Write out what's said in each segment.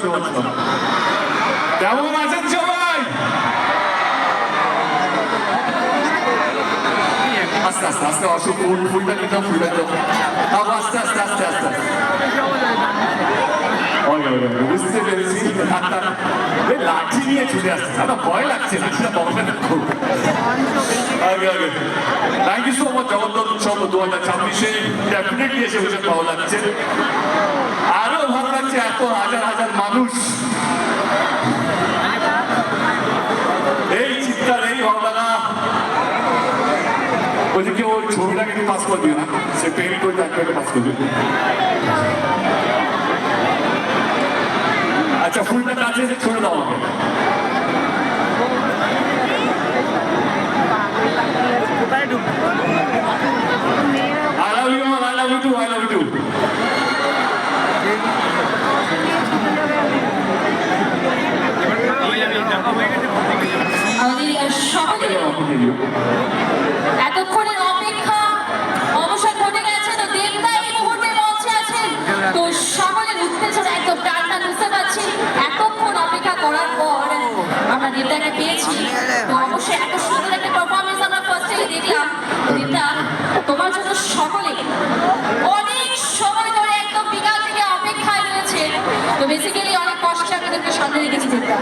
শুনতে পাচ্ছিলাম। কেমন আছেন সবাই? আস্তে আস্তে আস্তে অসুখ ফুলটা নিতাম ফুলটা তো আস্তে আস্তে আস্তে আস্তে বুঝতে পেরেছি। লাঠি নিয়ে ছুটে আসছে, আমার ভয় লাগছে লাঠিটা বলবে না খুব। আগে আগে থ্যাংক ইউ সো মাচ। জগদ্দল উৎসব 2026-এ ডেফিনেটলি এসে ভীষণ ভালো লাগছে, আরো ভালো লাগছে এত হাজার হাজার মানুষ এই চিৎকার, এই ভাবনা। বলছি কি ওই ছবিটাকে একটু পাস করে দিও না, সে পেন্ট করে তাকে পাস করে দিও। আচ্ছা ফুলটা কাছে ছেড়ে দাও আমাকে। I love you all, I love you too, I love you too. এতক্ষণের অপেক্ষা অবসর ঘটে গেছে, তো দেবদা এই মুহূর্তে মঞ্চে আছেন, তো সকলের উত্তেজনা একদম টানটা বুঝতে পারছি। এতক্ষণ অপেক্ষা করার পর আমরা দেবদাকে পেয়েছি, তো অবশ্যই এত সুন্দর একটা পারফরমেন্স আমরা ফার্স্টেই দেখলাম। দেবদা, তোমার জন্য সকলে অনেক সময় ধরে একদম বিকাল থেকে অপেক্ষায় রয়েছে, তো বেসিক্যালি অনেক কষ্টে আপনাদেরকে সামনে রেখেছি দেবদা।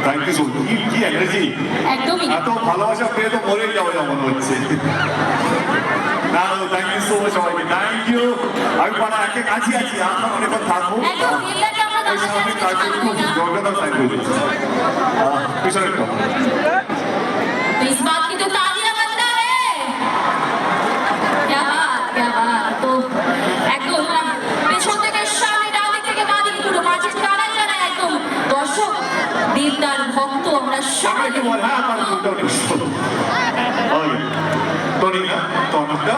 Thank you so much. কি এনার্জি, একদমই এত ভালোবাসা পেয়ে তো মরেই যাওয়া যা মনে হচ্ছে। না থ্যাংক ইউ সো মাচ সবাইকে, থ্যাংক ইউ। আমি পাড়া একে কাছে আছি, আপনার অনেকক্ষণ থাকবো। একদম দেবদাকে আমরা জগদাদার সাইড করে দিচ্ছি পিছনে একটু। इस बात की तो तालियां बजता है। क्या बात। तो একদম পেছন থেকে সামনে, ডান দিক থেকে বাঁ দিকে পুরো মাঝে টানায় টানায় একদম দর্শক দেবদার ভক্ত আমরা সবাই। হ্যাঁ আমার ফুলটা অনেক সুন্দর। টনি না, টনিটা